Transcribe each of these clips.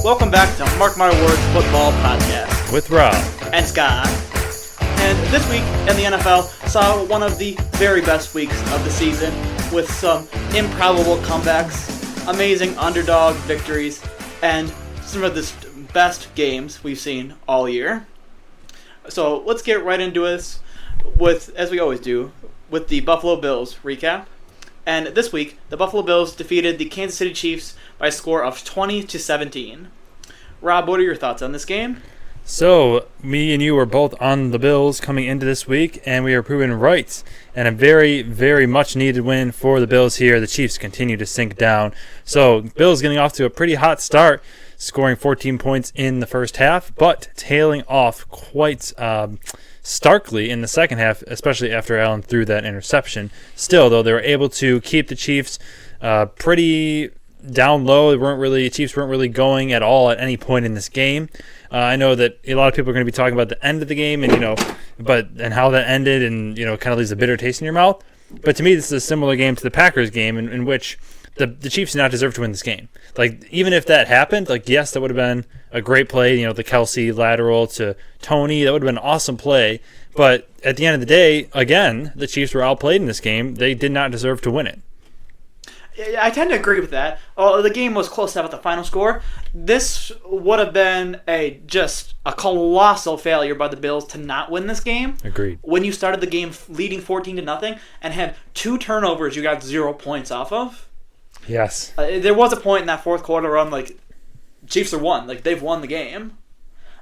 Welcome back to Mark My Words Football Podcast with Rob and Scott. And this week in the NFL saw one of the very best weeks of the season with some improbable comebacks, amazing underdog victories, and some of the best games we've seen all year. So let's get right into this with, as we always do, with the Buffalo Bills recap. And this week, the Buffalo Bills defeated the Kansas City Chiefs by a score of 20-17. Rob, what are your thoughts on this game? So, me and you were both on the Bills coming into this week, and we are proven right. And a very, very much needed win for the Bills here. The Chiefs continue to sink down. So, Bills getting off to a pretty hot start, scoring 14 points in the first half, but tailing off quite starkly in the second half, especially after Allen threw that interception. Still, though, they were able to keep the Chiefs pretty down low. Chiefs weren't really going at all at any point in this game. I know that a lot of people are going to be talking about the end of the game and and how that ended, and kind of leaves a bitter taste in your mouth. But to me, this is a similar game to the Packers game in which the Chiefs did not deserve to win this game. Like, even if that happened, yes, that would have been a great play. The Kelsey lateral to Tony, that would have been an awesome play. But at the end of the day, again, the Chiefs were outplayed in this game. They did not deserve to win it. I tend to agree with that. The game was close enough at the final score. This would have been just a colossal failure by the Bills to not win this game. Agreed. When you started the game leading 14-0 and had 2 turnovers you got 0 points off of. Yes. There was a point in that fourth quarter where I'm like, Chiefs are won. They've won the game.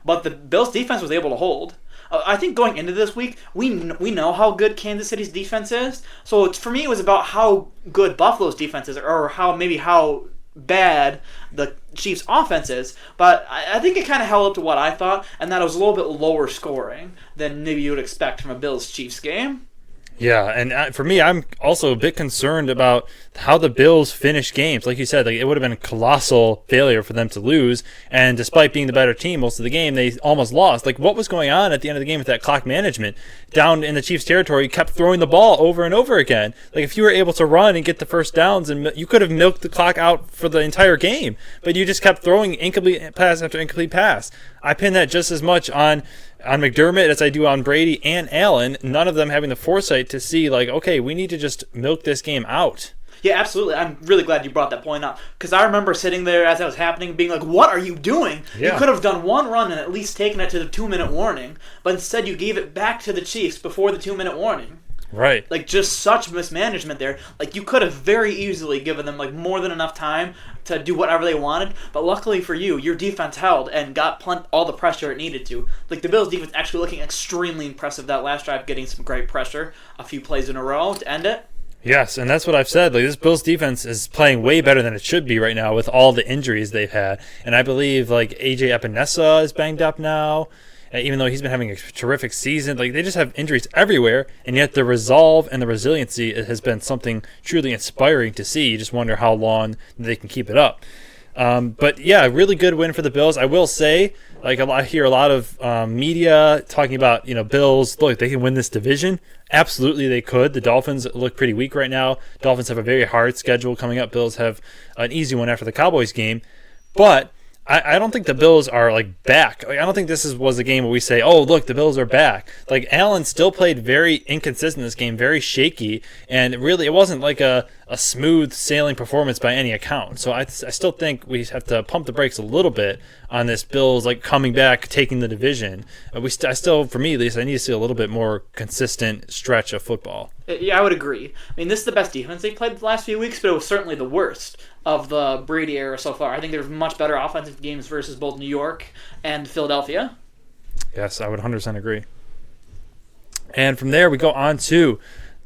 But the Bills' defense was able to hold. I think going into this week, we know how good Kansas City's defense is. So for me, it was about how good Buffalo's defense is, or how bad the Chiefs' offense is. But I think it kind of held up to what I thought, and that it was a little bit lower scoring than maybe you would expect from a Bills-Chiefs game. Yeah, and for me, I'm also a bit concerned about how the Bills finish games. Like you said, it would have been a colossal failure for them to lose, and despite being the better team most of the game, they almost lost. What was going on at the end of the game with that clock management? Down in the Chiefs' territory, you kept throwing the ball over and over again. If you were able to run and get the first downs, and you could have milked the clock out for the entire game, but you just kept throwing incomplete pass after incomplete pass. I pin that just as much on McDermott as I do on Brady and Allen, none of them having the foresight to see, okay, we need to just milk this game out. Yeah, absolutely. I'm really glad you brought that point up, because I remember sitting there as that was happening being like, what are you doing? Yeah. You could have done one run and at least taken it to the 2-minute warning, but instead you gave it back to the Chiefs before the 2-minute warning. Right. Just such mismanagement there. You could have very easily given them more than enough time to do whatever they wanted, but luckily for you, your defense held and got all the pressure it needed to. The Bills' defense actually looking extremely impressive that last drive, getting some great pressure, a few plays in a row to end it. Yes, and that's what I've said. This Bills defense is playing way better than it should be right now with all the injuries they've had. And I believe AJ Epinesa is banged up now. Even though he's been having a terrific season, they just have injuries everywhere, and yet the resolve and the resiliency has been something truly inspiring to see. You just wonder how long they can keep it up. But yeah, really good win for the Bills. I will say, I hear a lot of media talking about, Bills, look, they can win this division. Absolutely they could. The Dolphins look pretty weak right now. Dolphins have a very hard schedule coming up. Bills have an easy one after the Cowboys game. But I don't think the Bills are back. I don't think this was a game where we say, oh, look, the Bills are back. Allen still played very inconsistent in this game, very shaky, and really it wasn't a smooth sailing performance by any account. So I still think we have to pump the brakes a little bit on this Bills coming back, taking the division. I still, for me at least, I need to see a little bit more consistent stretch of football. Yeah, I would agree. This is the best defense they've played the last few weeks, but it was certainly the worst of the Brady era so far. I think there's much better offensive games versus both New York and Philadelphia. Yes, I would 100% agree. And from there, we go on to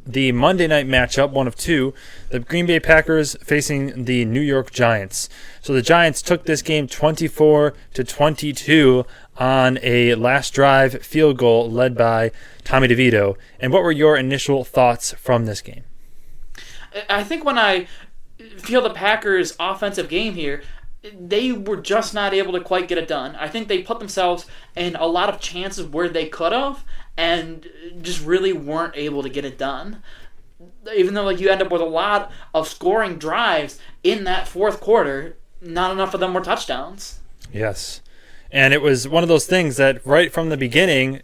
the Monday night matchup, one of two, the Green Bay Packers facing the New York Giants. So the Giants took this game 24-22 on a last drive field goal led by Tommy DeVito. And what were your initial thoughts from this game? I think when I feel the Packers' offensive game here, they were just not able to quite get it done. I think they put themselves in a lot of chances where they could have and just really weren't able to get it done. Even though you end up with a lot of scoring drives in that fourth quarter, not enough of them were touchdowns. Yes. And it was one of those things that right from the beginning,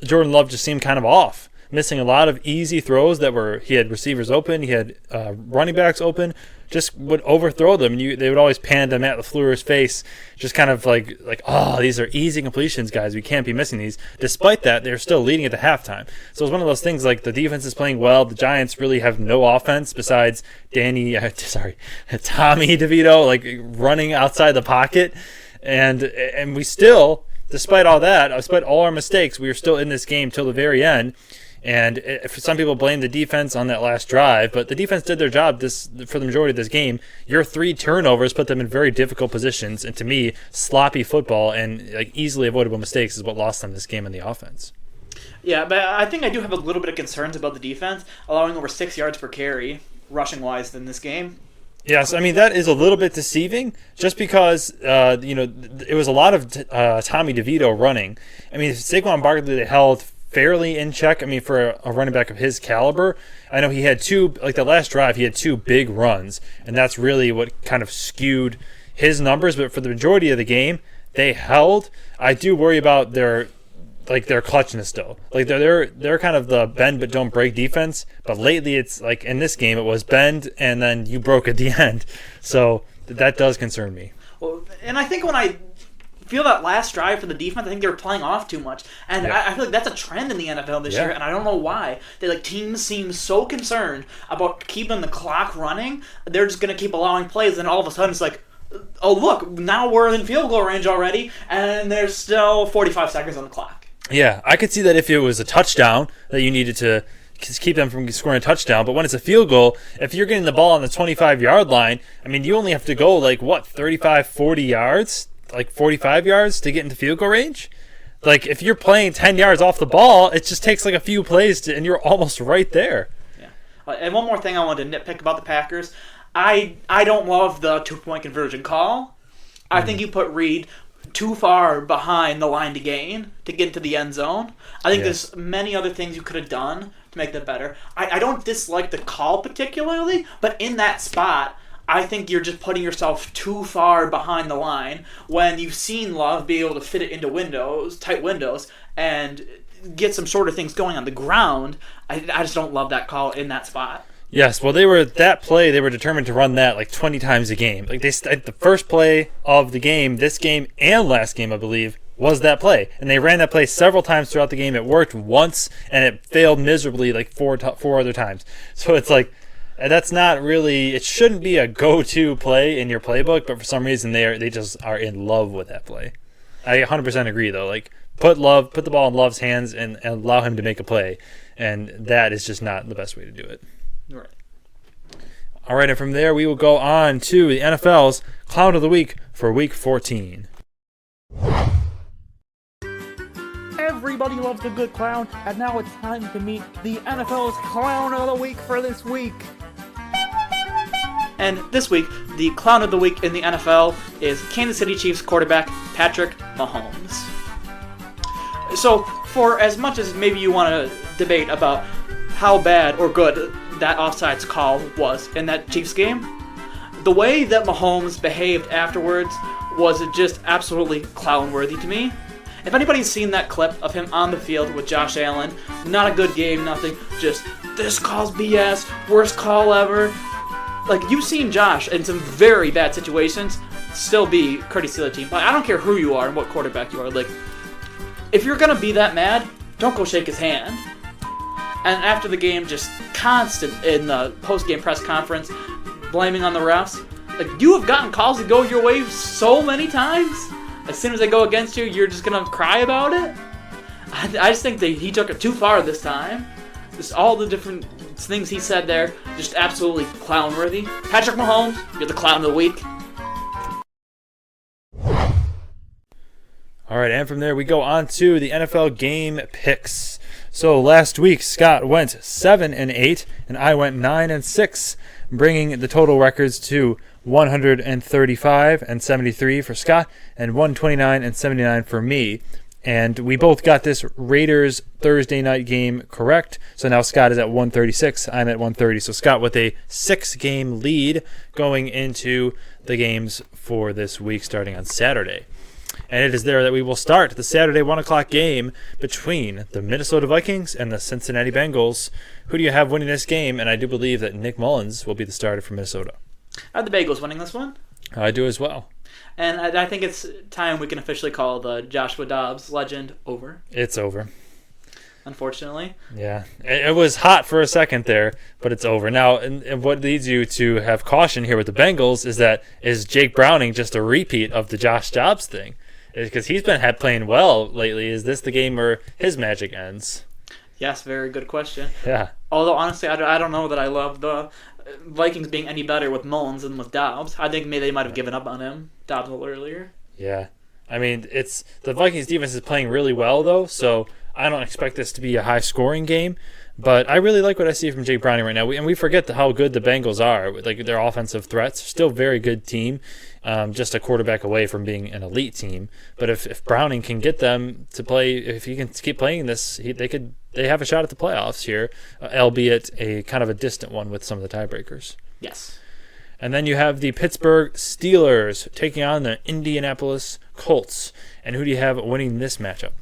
Jordan Love just seemed kind of off, missing a lot of easy throws he had receivers open, he had running backs open, just would overthrow them. And they would always pan to Matt LaFleur's face, just kind of like, oh, these are easy completions, guys. We can't be missing these. Despite that, they're still leading at the halftime. So it's one of those things like the defense is playing well. The Giants really have no offense besides Tommy DeVito, like running outside the pocket. And we still, despite all that, despite all our mistakes, we were still in this game till the very end. And some people blame the defense on that last drive, but the defense did their job for the majority of this game. Your 3 turnovers put them in very difficult positions, and to me, sloppy football and like easily avoidable mistakes is what lost them this game in the offense. Yeah, but I think I do have a little bit of concerns about the defense, allowing over 6 yards per carry, rushing-wise, in this game. Yes, I mean, that is a little bit deceiving just because, it was a lot of Tommy DeVito running. I mean, Saquon Barkley, they held fairly in check. I mean, for a running back of his caliber, I know he had the last drive, he had 2 big runs, and that's really what kind of skewed his numbers. But for the majority of the game, they held. I do worry about their clutchness though. Like they're kind of the bend but don't break defense. But lately, it's like in this game, it was bend and then you broke at the end. So that does concern me. Well, and I think when I feel that last drive for the defense, I think they were playing off too much, and yeah. I feel like that's a trend in the NFL this year, and I don't know why. Teams seem so concerned about keeping the clock running, they're just going to keep allowing plays, and all of a sudden it's like, oh look, now we're in field goal range already, and there's still 45 seconds on the clock. Yeah, I could see that if it was a touchdown that you needed to keep them from scoring a touchdown, but when it's a field goal, if you're getting the ball on the 25-yard line, I mean, you only have to go 35, 40 yards? 45 yards to get into field goal range? If you're playing 10 yards off the ball, it just takes a few plays and you're almost right there. Yeah. And one more thing I wanted to nitpick about the Packers. I don't love the 2-point conversion call. I think you put Reed too far behind the line to gain to get into the end zone. I think there's many other things you could have done to make that better. I don't dislike the call particularly, but in that spot, I think you're just putting yourself too far behind the line when you've seen Love be able to fit it into tight windows, and get some sort of things going on the ground. I just don't love that call in that spot. Yes, well, they were determined to run that 20 times a game. The first play of the game, this game and last game, I believe, was that play. And they ran that play several times throughout the game. It worked once, and it failed miserably four other times. So it's that's not really, it shouldn't be a go-to play in your playbook, but for some reason they just are in love with that play. I 100% agree, though. Put the ball in Love's hands and allow him to make a play, and that is just not the best way to do it. Right. All right, and from there we will go on to the NFL's Clown of the Week for Week 14. Everybody loves a good clown, and now it's time to meet the NFL's Clown of the Week for this week. And this week, the Clown of the Week in the NFL is Kansas City Chiefs quarterback Patrick Mahomes. So, for as much as maybe you want to debate about how bad or good that offsides call was in that Chiefs game, the way that Mahomes behaved afterwards was just absolutely clown-worthy to me. If anybody's seen that clip of him on the field with Josh Allen, not a good game, nothing, just, this call's BS, worst call ever. You've seen Josh in some very bad situations still be courtesy of the team. I don't care who you are and what quarterback you are. If you're going to be that mad, don't go shake his hand. And after the game, just constant in the post-game press conference, blaming on the refs. You have gotten calls that go your way so many times. As soon as they go against you, you're just going to cry about it. I just think that he took it too far this time. Just all the different things he said there, just absolutely clown-worthy. Patrick Mahomes, you're the Clown of the Week. All right, and from there we go on to the NFL game picks. So last week Scott went 7-8, and I went 9-6, bringing the total records to 135 and 73 for Scott, and 129 and 79 for me. And we both got this Raiders Thursday night game correct. So now Scott is at 136. I'm at 130. So Scott with a 6-game lead going into the games for this week starting on Saturday. And it is there that we will start the Saturday 1 o'clock game between the Minnesota Vikings and the Cincinnati Bengals. Who do you have winning this game? And I do believe that Nick Mullins will be the starter for Minnesota. I have the Bengals winning this one. I do as well. And I think it's time we can officially call the Joshua Dobbs legend over. It's over. Unfortunately. Yeah. It was hot for a second there, but it's over. Now, and what leads you to have caution here with the Bengals is Jake Browning just a repeat of the Josh Dobbs thing? Because he's been playing well lately. Is this the game where his magic ends? Yes, very good question. Yeah. Although, honestly, I don't know that I love the Vikings being any better with Mullins than with Dobbs. I think maybe they might have given up on him, Dobbs, a little earlier. Yeah. I mean, it's the Vikings defense is playing really well, though, so I don't expect this to be a high-scoring game. But I really like what I see from Jake Browning right now. We forget how good the Bengals are. Like their offensive threats, still a very good team, just a quarterback away from being an elite team. But if Browning can get them to play, if he can keep playing this, they have a shot at the playoffs here, albeit a kind of a distant one with some of the tiebreakers. Yes. And then you have the Pittsburgh Steelers taking on the Indianapolis Colts. And who do you have winning this matchup?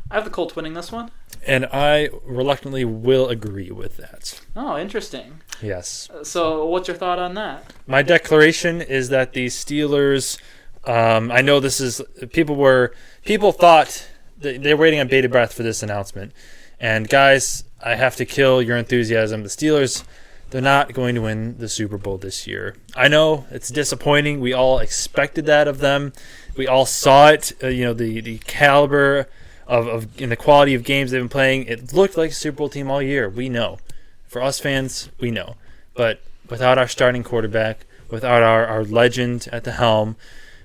I have the Colts winning this one. And I reluctantly will agree with that. Oh, interesting. Yes. So what's your thought on that? My declaration is that the Steelers, I know this is, people thought they're waiting on bated breath for this announcement. And guys, I have to kill your enthusiasm. The Steelers, they're not going to win the Super Bowl this year. I know it's disappointing. We all expected that of them. We all saw it, the caliber of in the quality of games they've been playing. It looked like a Super Bowl team all year. We know. For us fans, we know. But without our starting quarterback, without our legend at the helm,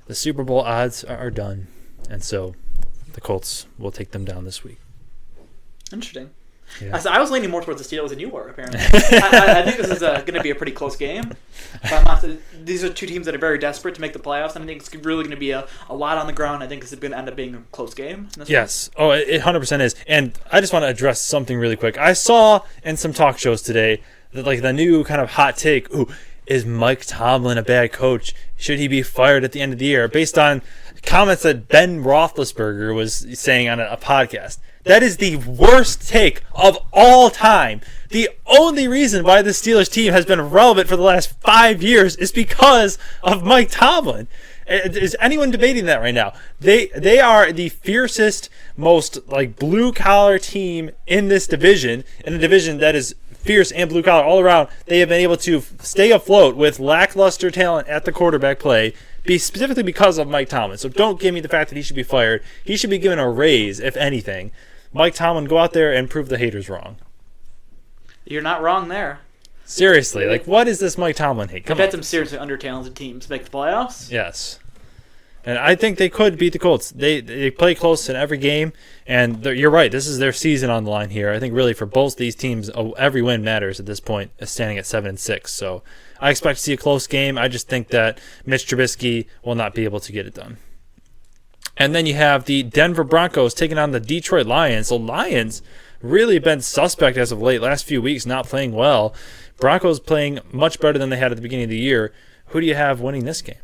the Super Bowl odds are done. And so the Colts will take them down this week. Interesting. Yeah. I was leaning more towards the Steelers than you were, apparently. I think this is going to be a pretty close game. These are two teams that are very desperate to make the playoffs, and I think it's really going to be a lot on the ground. I think this is going to end up being a close game. Yes. Oh, it 100% is. And I just want to address something really quick. I saw in some talk shows today that the new kind of hot take, is Mike Tomlin a bad coach? Should he be fired at the end of the year? Based on comments that Ben Roethlisberger was saying on a podcast. That is the worst take of all time. The only reason why the Steelers team has been relevant for the last 5 years is because of Mike Tomlin. Is anyone debating that right now? They are the fiercest, most blue collar team in this division, in a division that is fierce and blue collar all around. They have been able to stay afloat with lackluster talent at the quarterback play, specifically because of Mike Tomlin. So don't give me the fact that he should be fired. He should be given a raise, if anything. Mike Tomlin, go out there and prove the haters wrong. You're not wrong there. Seriously, what is this Mike Tomlin hate? I've had some seriously under-talented teams make the playoffs. Yes. And I think they could beat the Colts. They play close in every game, and you're right. This is their season on the line here. I think really for both these teams, every win matters at this point, standing at 7-6. So I expect to see a close game. I just think that Mitch Trubisky will not be able to get it done. And then you have the Denver Broncos taking on the Detroit Lions. So Lions really been suspect as of late. Last few weeks not playing well. Broncos playing much better than they had at the beginning of the year. Who do you have winning this game?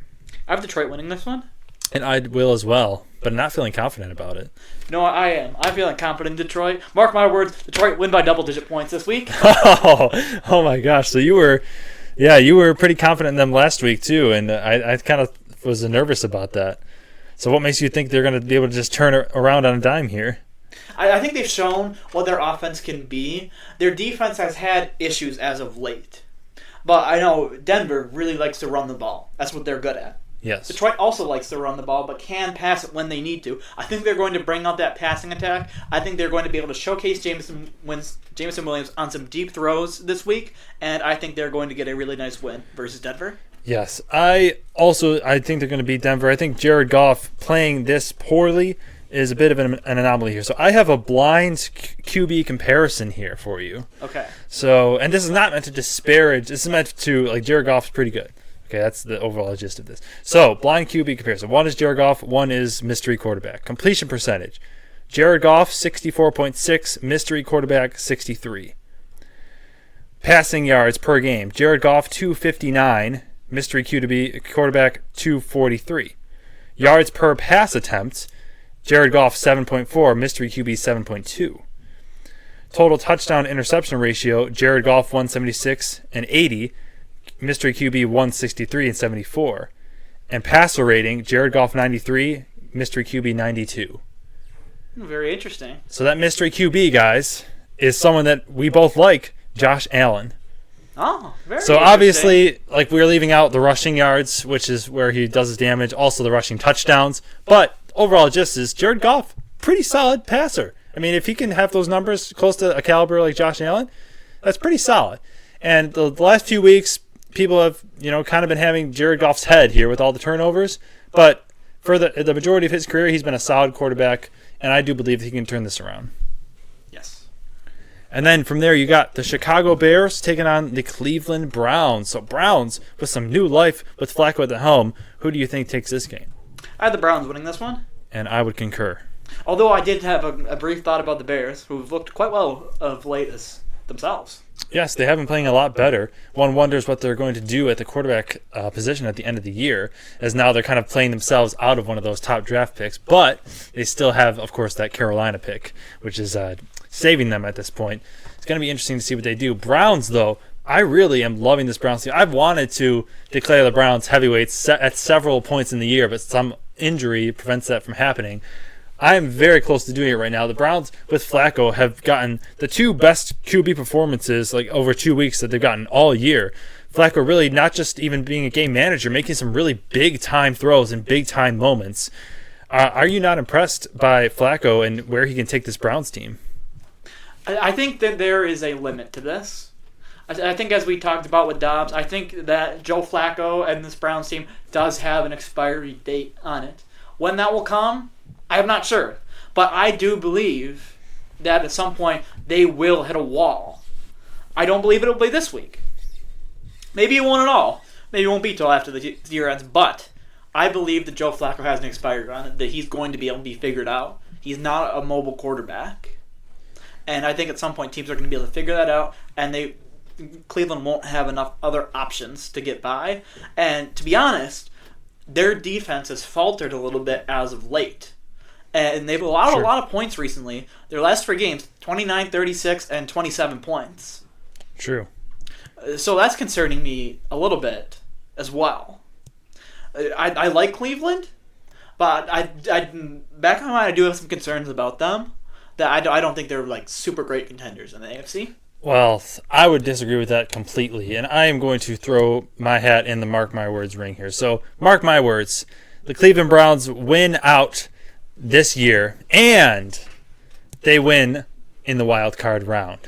I have Detroit winning this one. And I will as well, but I'm not feeling confident about it. No, I am. I'm feeling confident in Detroit. Mark my words, Detroit win by double-digit points this week. Oh my gosh. So you were pretty confident in them last week too, and I kind of was nervous about that. So what makes you think they're going to be able to just turn around on a dime here? I think they've shown what their offense can be. Their defense has had issues as of late. But I know Denver really likes to run the ball. That's what they're good at. Yes. Detroit also likes to run the ball, but can pass it when they need to. I think they're going to bring out that passing attack. I think they're going to be able to showcase Jameson Williams on some deep throws this week, and I think they're going to get a really nice win versus Denver. Yes, I think they're going to beat Denver. I think Jared Goff playing this poorly is a bit of an anomaly here. So I have a blind QB comparison here for you. Okay. So, and this is not meant to disparage. This is meant to, Jared Goff's pretty good. Okay, that's the overall gist of this. So, blind QB comparison. One is Jared Goff, one is mystery quarterback. Completion percentage. Jared Goff, 64.6. Mystery quarterback, 63. Passing yards per game. Jared Goff, 259. Mystery QB quarterback, 243. Yards per pass attempt. Jared Goff, 7.4. Mystery QB, 7.2. Total touchdown interception ratio. Jared Goff, 176 and 80. Mystery QB, 163 and 74. And passer rating. Jared Goff, 93. Mystery QB, 92. Very interesting. So that mystery QB, guys, is someone that we both like, Josh Allen. Oh, very So obviously, like, we're leaving out the rushing yards, which is where he does his damage, also the rushing touchdowns. But overall, just is Jared Goff, pretty solid passer. I mean, if he can have those numbers close to a caliber like Josh Allen, that's pretty solid. And the last few weeks, people have, kind of been having Jared Goff's head here with all the turnovers. But for the majority of his career, he's been a solid quarterback, and I do believe he can turn this around. Yes. And then from there, you got the Chicago Bears taking on the Cleveland Browns. So Browns with some new life with Flacco at the helm. Who do you think takes this game? I had the Browns winning this one. And I would concur. Although I did have a brief thought about the Bears, who've looked quite well of late as themselves. Yes, they have been playing a lot better. One wonders what they're going to do at the quarterback position at the end of the year, as now they're kind of playing themselves out of one of those top draft picks. But they still have, of course, that Carolina pick, which is saving them at this point. It's going to be interesting to see what they do. Browns, though, I really am loving this Browns team. I've wanted to declare the Browns heavyweights at several points in the year, but some injury prevents that from happening. I am very close to doing it right now. The Browns with Flacco have gotten the two best QB performances like over 2 weeks that they've gotten all year. Flacco really not just even being a game manager, making some really big time throws and big time moments. Are you not impressed by Flacco and where he can take this Browns team? I think that there is a limit to this. I think as we talked about with Dobbs, I think that Joe Flacco and this Browns team does have an expiry date on it. When that will come, I'm not sure. But I do believe that at some point they will hit a wall. I don't believe it'll be this week. Maybe it won't at all. Maybe it won't be till after the year ends. But I believe that Joe Flacco has an expiry on it, that he's going to be able to be figured out. He's not a mobile quarterback. And I think at some point teams are going to be able to figure that out, and Cleveland won't have enough other options to get by. And to be honest, their defense has faltered a little bit as of late. And they've allowed a lot of points recently. Their last 3 games, 29, 36, and 27 points. True. So that's concerning me a little bit as well. I like Cleveland, but back in my mind, I do have some concerns about them. That I don't think they're like super great contenders in the AFC. Well, I would disagree with that completely, and I am going to throw my hat in the mark my words ring here. So, mark my words, the Cleveland Browns win out this year, and they win in the wild card round.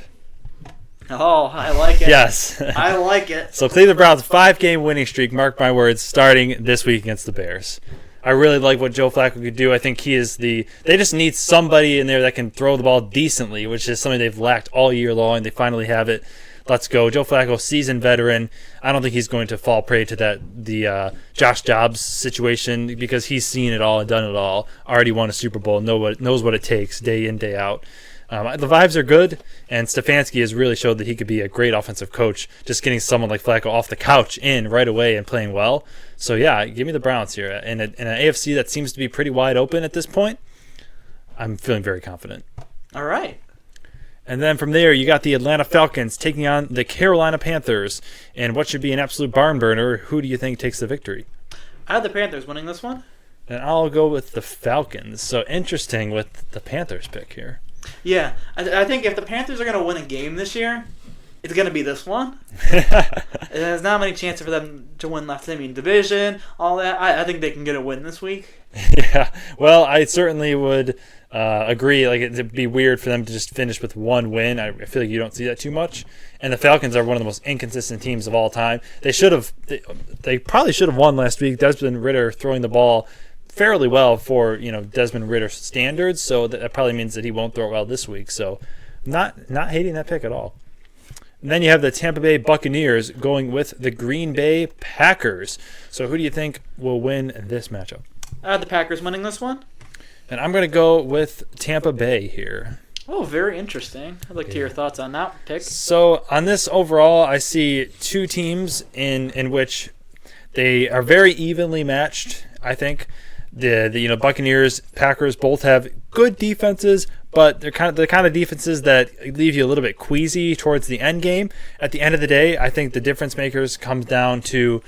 Oh, I like it. Yes. I like it. So Cleveland Browns 5-game winning streak, mark my words, starting this week against the Bears. I really like what Joe Flacco could do. I think he is they just need somebody in there that can throw the ball decently, which is something they've lacked all year long. They finally have it. Let's go. Joe Flacco, seasoned veteran. I don't think he's going to fall prey to the Josh Dobbs situation because he's seen it all and done it all. Already won a Super Bowl, knows what it takes day in, day out. The vibes are good, and Stefanski has really showed that he could be a great offensive coach, just getting someone like Flacco off the couch in right away and playing well. So, yeah, give me the Browns here. In an AFC that seems to be pretty wide open at this point, I'm feeling very confident. All right. And then from there, you got the Atlanta Falcons taking on the Carolina Panthers. And what should be an absolute barn burner, who do you think takes the victory? I have the Panthers winning this one. And I'll go with the Falcons. So interesting with the Panthers pick here. Yeah, I think if the Panthers are going to win a game this year, it's going to be this one. There's not many chances for them to win left. I mean, division, all that. I think they can get a win this week. Yeah, well, I certainly would agree. Like, it'd be weird for them to just finish with one win. I feel like you don't see that too much. And the Falcons are one of the most inconsistent teams of all time. They probably should have won last week. Desmond Ridder throwing the ball fairly well for Desmond Ridder standards, so that probably means that he won't throw it well this week. So, not hating that pick at all. And then you have the Tampa Bay Buccaneers going with the Green Bay Packers. So, who do you think will win this matchup? I have the Packers winning this one. And I'm going to go with Tampa Bay here. Oh, very interesting. I'd like to hear your thoughts on that pick. So on this overall, I see two teams in which they are very evenly matched, I think. The Buccaneers, Packers both have good defenses, but they're the kind of defenses that leave you a little bit queasy towards the end game. At the end of the day, I think the difference makers comes down to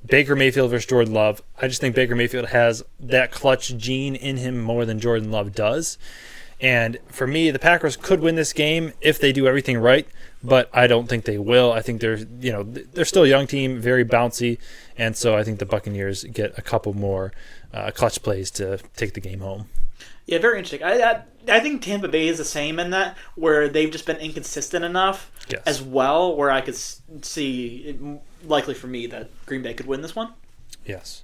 Baker Mayfield versus Jordan Love. I just think Baker Mayfield has that clutch gene in him more than Jordan Love does. And for me, the Packers could win this game if they do everything right, but I don't think they will. I think they're still a young team, very bouncy, and so I think the Buccaneers get a couple more clutch plays to take the game home. Yeah, very interesting. I think Tampa Bay is the same in that, where they've just been inconsistent enough as well, where I could see it likely for me that Green Bay could win this one. Yes.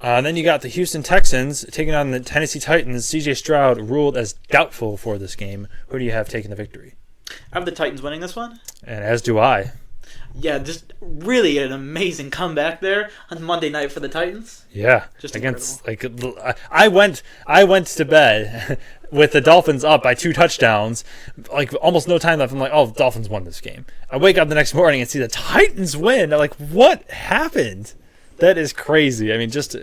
Then you got the Houston Texans taking on the Tennessee Titans. C.J. Stroud ruled as doubtful for this game. Who do you have taking the victory? I have the Titans winning this one. And as do I. Yeah, just really an amazing comeback there on Monday night for the Titans. Yeah, just against I went to bed with the Dolphins up by 2 touchdowns, like almost no time left. I'm like, oh, the Dolphins won this game. I wake up the next morning and see the Titans win. I'm like, what happened? That is crazy. I mean, just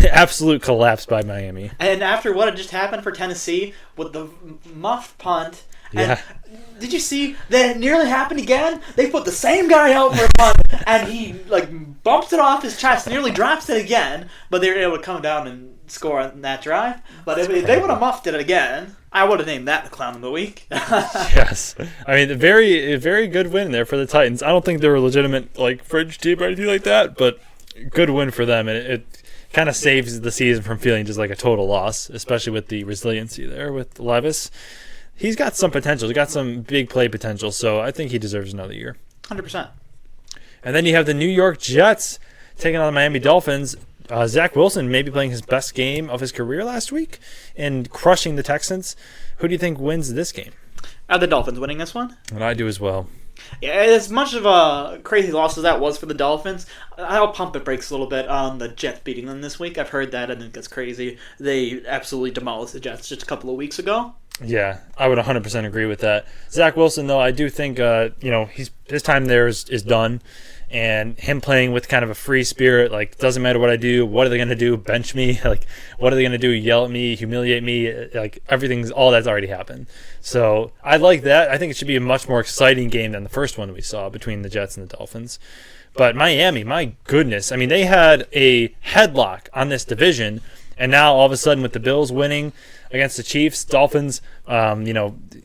absolute collapse by Miami. And after what had just happened for Tennessee with the muffed punt, and did you see that it nearly happened again? They put the same guy out for a punt, and he bumps it off his chest, nearly drops it again, but they were able to come down and score on that drive. But if they would have muffed it again, I would have named that the Clown of the Week. Yes. I mean, a very good win there for the Titans. I don't think they're a legitimate fringe team or anything like that, but good win for them, and it kind of saves the season from feeling just like a total loss, especially with the resiliency there with Levis. He's got some potential. He's got some big play potential, so I think he deserves another year. 100%. And then you have the New York Jets taking on the Miami Dolphins. Zach Wilson maybe playing his best game of his career last week and crushing the Texans. Who do you think wins this game? Are the Dolphins winning this one? And I do as well. Yeah, as much of a crazy loss as that was for the Dolphins, I'll pump the brakes a little bit on the Jets beating them this week. I've heard that. I think that's crazy. They absolutely demolished the Jets just a couple of weeks ago. Yeah, I would 100% agree with that. Zach Wilson, though, I do think his time there is done, and him playing with kind of a free spirit, doesn't matter what I do, what are they going to do? Bench me? What are they going to do? Yell at me? Humiliate me? All that's already happened. So I like that. I think it should be a much more exciting game than the first one we saw between the Jets and the Dolphins. But Miami, my goodness, I mean, they had a headlock on this division, and now all of a sudden with the Bills winning against the Chiefs, Dolphins,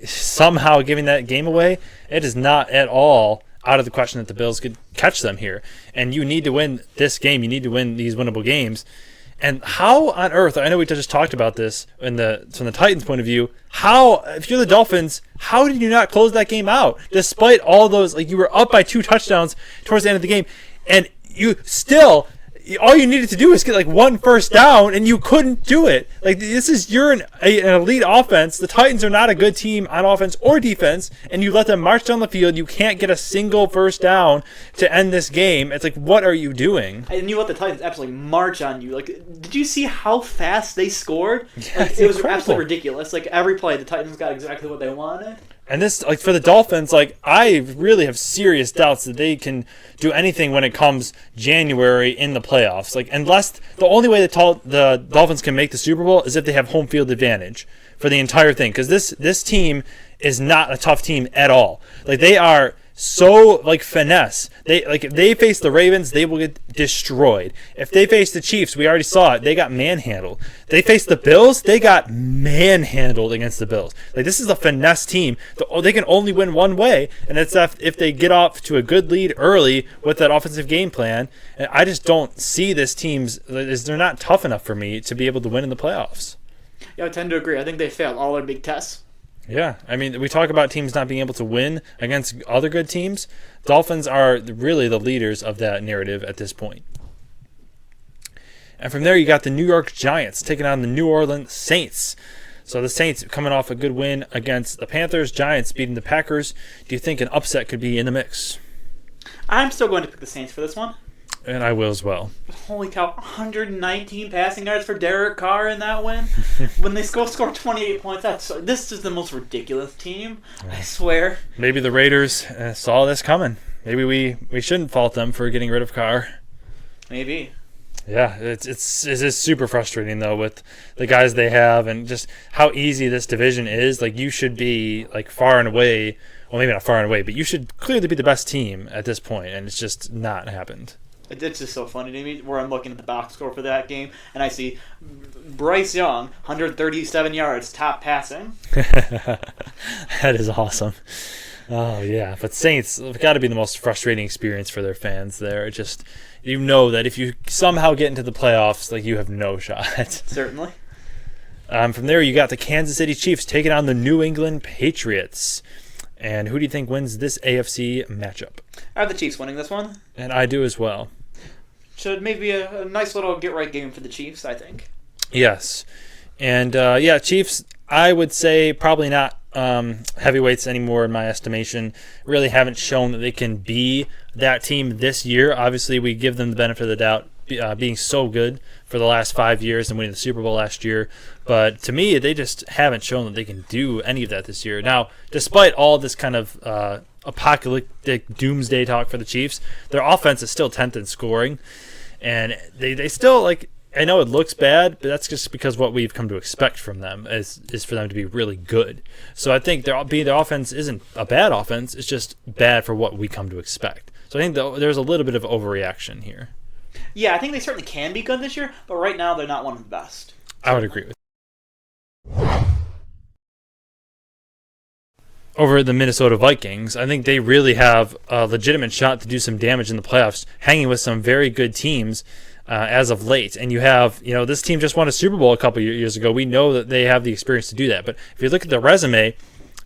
somehow giving that game away, it is not at all out of the question that the Bills could catch them here. And you need to win this game. You need to win these winnable games. And how on earth, I know we just talked about this from the Titans' point of view, if you're the Dolphins, how did you not close that game out? Despite all those, you were up by 2 touchdowns towards the end of the game, and you still, all you needed to do was get 1 first down, and you couldn't do it. You're an elite offense. The Titans are not a good team on offense or defense, and you let them march down the field. You can't get a single first down to end this game. It's what are you doing? And you let the Titans absolutely march on you. Did you see how fast they scored? Yeah, it was absolutely ridiculous. Every play, the Titans got exactly what they wanted. And this, for the Dolphins, I really have serious doubts that they can do anything when it comes January in the playoffs. Unless the only way the Dolphins can make the Super Bowl is if they have home field advantage for the entire thing. Because this team is not a tough team at all. They are so finesse. If they face the Ravens, they will get destroyed. If they face the Chiefs, we already saw it, they got manhandled. They face the Bills, they got manhandled against the Bills. This is a finesse team. They can only win one way, and it's if they get off to a good lead early with that offensive game plan. And I just don't see this team's. They're not tough enough for me to be able to win in the playoffs. Yeah, I tend to agree. I think they failed all their big tests. Yeah, I mean, we talk about teams not being able to win against other good teams. Dolphins are really the leaders of that narrative at this point. And from there, you got the New York Giants taking on the New Orleans Saints. So the Saints coming off a good win against the Panthers. Giants beating the Packers. Do you think an upset could be in the mix? I'm still going to pick the Saints for this one. And I will as well. Holy cow, 119 passing yards for Derek Carr in that win. When they score 28 points, this is the most ridiculous team, I swear. Maybe the Raiders saw this coming. Maybe we shouldn't fault them for getting rid of Carr. Maybe. Yeah, it is super frustrating though with the guys they have and just how easy this division is. Like you should be like far and away, well maybe not far and away, but you should clearly be the best team at this point, and it's just not happened. It's just so funny to me where I'm looking at the box score for that game and I see Bryce Young, 137 yards, top passing. That is awesome. Oh, yeah. But Saints have got to be the most frustrating experience for their fans there. Just, you know that if you somehow get into the playoffs, like you have no shot. Certainly. From there, you got the Kansas City Chiefs taking on the New England Patriots. And who do you think wins this AFC matchup? I have the Chiefs winning this one. And I do as well. Should maybe a nice little get-right game for the Chiefs, I think. Yes. And, Chiefs, I would say probably not heavyweights anymore in my estimation. Really haven't shown that they can be that team this year. Obviously, we give them the benefit of the doubt, being so good for the last 5 years and winning the Super Bowl last year. But to me, they just haven't shown that they can do any of that this year. Now, despite all this kind of apocalyptic doomsday talk for the Chiefs, their offense is still 10th in scoring. And they still, like, I know it looks bad, but that's just because what we've come to expect from them is for them to be really good. So I think their offense isn't a bad offense. It's just bad for what we come to expect. So I think there's a little bit of overreaction here. Yeah, I think they certainly can be good this year, but right now they're not one of the best. I would agree with that. Over the Minnesota Vikings, I think they really have a legitimate shot to do some damage in the playoffs, hanging with some very good teams as of late. And you have, this team just won a Super Bowl a couple years ago. We know that they have the experience to do that. But if you look at their resume,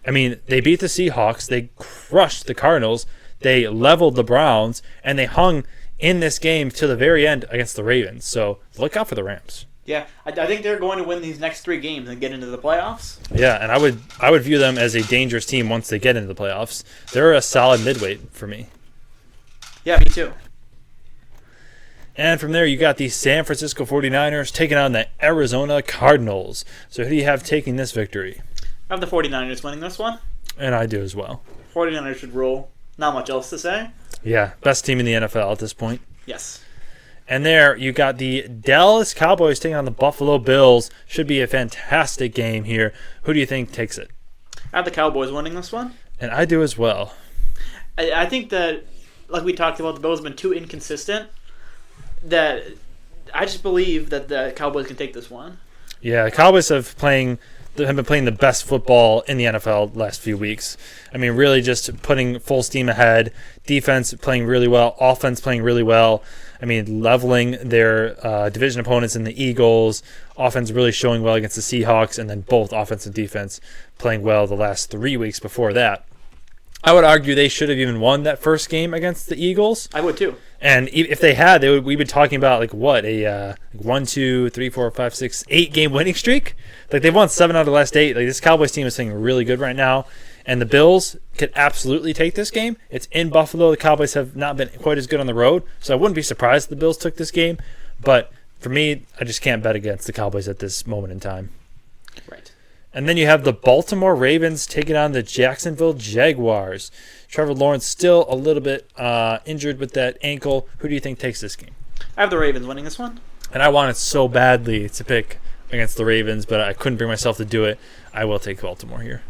I mean, they beat the Seahawks, they crushed the Cardinals, they leveled the Browns, and they hung in this game to the very end against the Ravens. So look out for the Rams. Yeah, I think they're going to win these next 3 games and get into the playoffs. Yeah, and I would view them as a dangerous team once they get into the playoffs. They're a solid midweight for me. Yeah, me too. And from there, you got the San Francisco 49ers taking on the Arizona Cardinals. So who do you have taking this victory? I have the 49ers winning this one. And I do as well. 49ers should roll. Not much else to say. Yeah, best team in the NFL at this point. Yes. And there, you got the Dallas Cowboys taking on the Buffalo Bills. Should be a fantastic game here. Who do you think takes it? I have the Cowboys winning this one. And I do as well. I think that, like we talked about, the Bills have been too inconsistent. That I just believe that the Cowboys can take this one. Yeah, the Cowboys have been playing the best football in the NFL the last few weeks. I mean, really just putting full steam ahead. Defense playing really well. Offense playing really well. I mean, leveling their division opponents in the Eagles. Offense really showing well against the Seahawks, and then both offense and defense playing well the last 3 weeks before that. I would argue they should have even won that first game against the Eagles. I would too. And if they had, we'd be talking about like what, a 1, 2, 3, 4, 5, 6, 8 game winning streak. Like they've won 7 out of the last 8. Like this Cowboys team is playing really good right now. And the Bills could absolutely take this game. It's in Buffalo. The Cowboys have not been quite as good on the road, so I wouldn't be surprised if the Bills took this game. But for me, I just can't bet against the Cowboys at this moment in time. Right. And then you have the Baltimore Ravens taking on the Jacksonville Jaguars. Trevor Lawrence still a little bit injured with that ankle. Who do you think takes this game? I have the Ravens winning this one. And I wanted so badly to pick against the Ravens, but I couldn't bring myself to do it. I will take Baltimore here.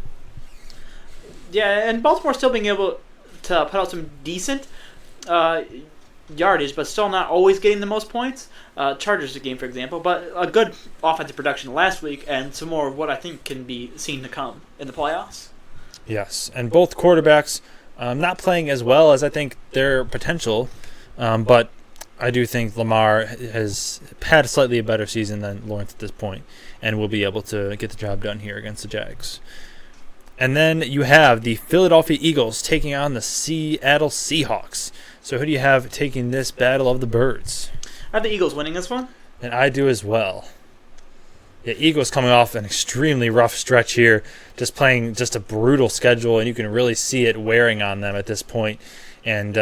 Yeah, and Baltimore still being able to put out some decent yardage, but still not always getting the most points. Chargers game, for example, but a good offensive production last week, and some more of what I think can be seen to come in the playoffs. Yes, and both quarterbacks not playing as well as I think their potential, but I do think Lamar has had slightly a better season than Lawrence at this point, and will be able to get the job done here against the Jags. And then you have the Philadelphia Eagles taking on the Seattle Seahawks. So who do you have taking this battle of the birds? I have the Eagles winning this one. And I do as well. Yeah, Eagles coming off an extremely rough stretch here, just playing just a brutal schedule, and you can really see it wearing on them at this point. And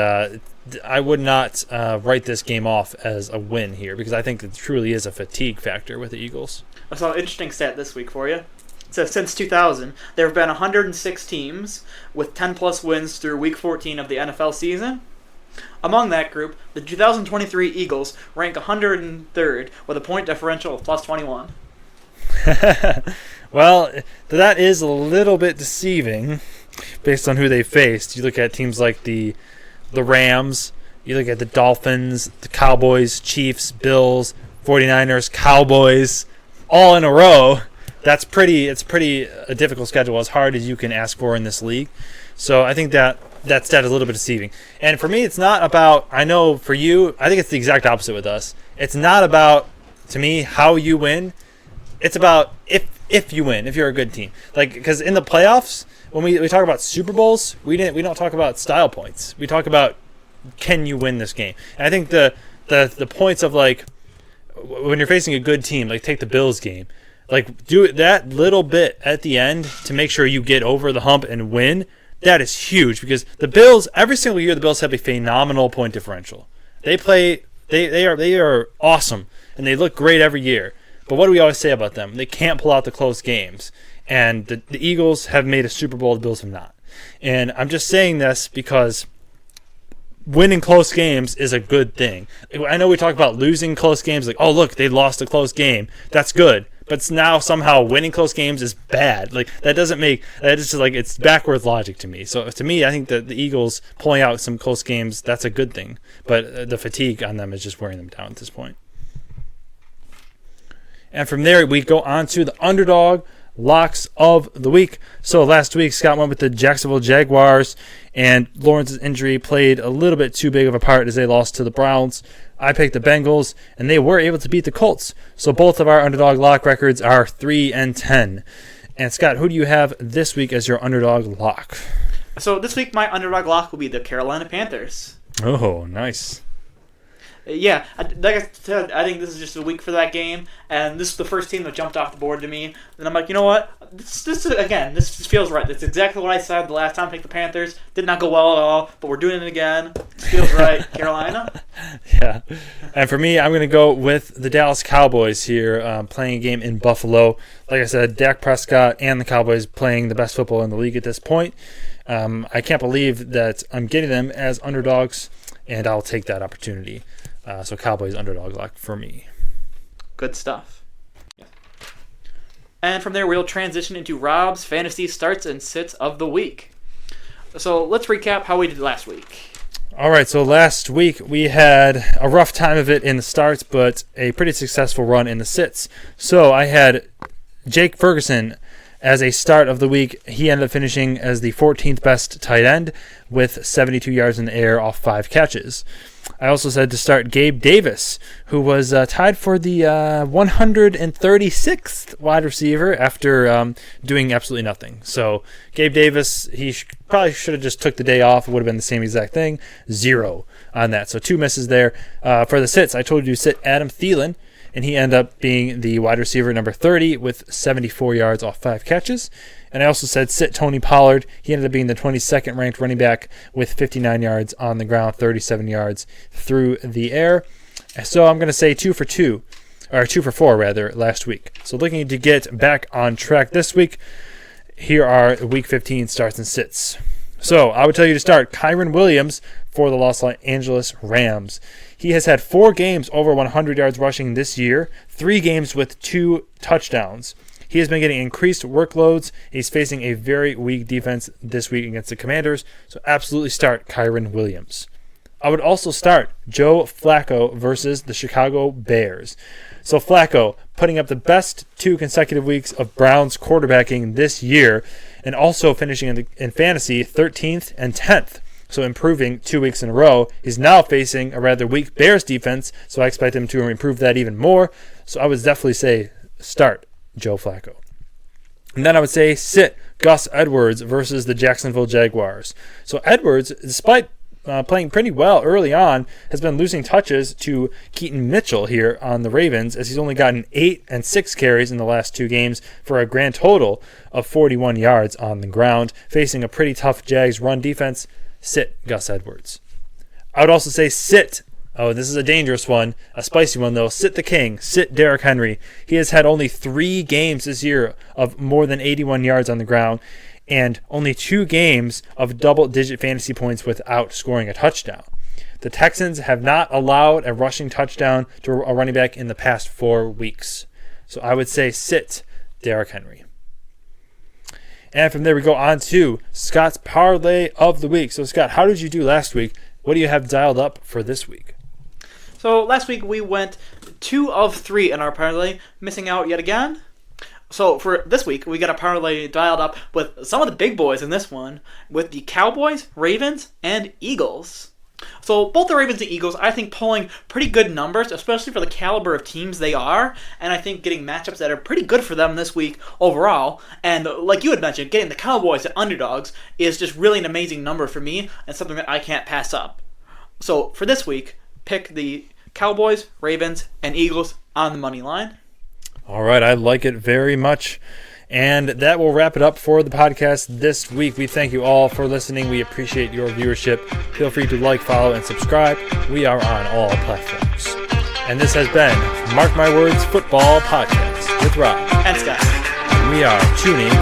I would not write this game off as a win here because I think it truly is a fatigue factor with the Eagles. I saw an interesting stat this week for you. It says since 2000, there have been 106 teams with 10-plus wins through Week 14 of the NFL season. Among that group, the 2023 Eagles rank 103rd with a point differential of plus 21. Well, that is a little bit deceiving based on who they faced. You look at teams like the Rams, you look at the Dolphins, the Cowboys, Chiefs, Bills, 49ers, Cowboys, all in a row. It's pretty a difficult schedule, as hard as you can ask for in this league. So I think that stat is a little bit deceiving. And for me, it's not about, I know for you, I think it's the exact opposite with us. It's not about, to me, how you win. It's about if you win, if you're a good team. Like, because in the playoffs, when we talk about Super Bowls, we don't talk about style points. We talk about, can you win this game? And I think the points of, like, when you're facing a good team, like take the Bills game, like do that little bit at the end to make sure you get over the hump and win. That is huge because the Bills, every single year, the Bills have a phenomenal point differential. They are awesome and they look great every year. But what do we always say about them? They can't pull out the close games. And the Eagles have made a Super Bowl, the Bills have not. And I'm just saying this because winning close games is a good thing. I know we talk about losing close games, like, oh, look, they lost a close game. That's good. But now somehow winning close games is bad. Like, that is just like, it's backwards logic to me. So to me, I think that the Eagles pulling out some close games, that's a good thing. But the fatigue on them is just wearing them down at this point. And from there, we go on to the underdog locks of the week. So last week, Scott went with the Jacksonville Jaguars, and Lawrence's injury played a little bit too big of a part as they lost to the Browns. I picked the Bengals, and they were able to beat the Colts. So both of our underdog lock records are 3-10. And Scott, who do you have this week as your underdog lock? So this week, my underdog lock will be the Carolina Panthers. Oh, nice. Yeah, like I said, I think this is just a week for that game, and this is the first team that jumped off the board to me. And I'm like, you know what? This just feels right. That's exactly what I said the last time I picked the Panthers. Did not go well at all, but we're doing it again. This feels right. Carolina. Yeah. And for me, I'm going to go with the Dallas Cowboys here, playing a game in Buffalo. Like I said, Dak Prescott and the Cowboys playing the best football in the league at this point. I can't believe that I'm getting them as underdogs, and I'll take that opportunity. So Cowboys underdog lock for me. Good stuff. Yeah. And from there, we'll transition into Rob's fantasy starts and sits of the week. So let's recap how we did last week. All right, so last week we had a rough time of it in the starts, but a pretty successful run in the sits. So I had Jake Ferguson as a start of the week. He ended up finishing as the 14th best tight end with 72 yards in the air off 5 catches. I also said to start Gabe Davis, who was tied for the 136th wide receiver after doing absolutely nothing. So Gabe Davis, he probably should have just took the day off. It would have been the same exact thing. 0 on that. So 2 misses there. For the sits, I told you to sit Adam Thielen, and he ended up being the wide receiver number 30 with 74 yards off 5 catches. And I also said sit Tony Pollard. He ended up being the 22nd ranked running back with 59 yards on the ground, 37 yards through the air. So I'm going to say 2 for 4 rather, last week. So looking to get back on track this week, here are week 15 starts and sits. So I would tell you to start Kyren Williams for the Los Angeles Rams. He has had 4 games over 100 yards rushing this year, 3 games with 2 touchdowns. He has been getting increased workloads. He's facing a very weak defense this week against the Commanders, so absolutely start Kyren Williams. I would also start Joe Flacco versus the Chicago Bears. So Flacco putting up the best 2 consecutive weeks of Browns quarterbacking this year, and also finishing in fantasy 13th and 10th. So improving 2 weeks in a row. He's now facing a rather weak Bears defense, so I expect him to improve that even more. So I would definitely say start Joe Flacco. And then I would say sit Gus Edwards versus the Jacksonville Jaguars. So Edwards, despite playing pretty well early on, has been losing touches to Keaton Mitchell here on the Ravens, as he's only gotten 8 and 6 carries in the last 2 games for a grand total of 41 yards on the ground, facing a pretty tough Jags run defense. Sit Gus Edwards. I would also say sit. Oh, this is a dangerous one, a spicy one though. Sit the king. Sit Derrick Henry. He has had only 3 games this year of more than 81 yards on the ground, and only 2 games of double-digit fantasy points without scoring a touchdown. The Texans have not allowed a rushing touchdown to a running back in the past 4 weeks. So I would say sit Derrick Henry. And from there we go on to Scott's parlay of the week. So Scott, how did you do last week? What do you have dialed up for this week? So last week we went 2 of 3 in our parlay, missing out yet again. So for this week, we got a parlay dialed up with some of the big boys in this one, with the Cowboys, Ravens, and Eagles. So both the Ravens and Eagles, I think, pulling pretty good numbers, especially for the caliber of teams they are, and I think getting matchups that are pretty good for them this week overall. And like you had mentioned, getting the Cowboys at underdogs is just really an amazing number for me, and something that I can't pass up. So for this week, pick the Cowboys, Ravens, and Eagles on the money line. All right, I like it very much. And that will wrap it up for the podcast this week. We thank you all for listening. We appreciate your viewership. Feel free to like, follow, and subscribe. We are on all platforms. And this has been Mark My Words Football Podcast with Rob And Scott. We are tuning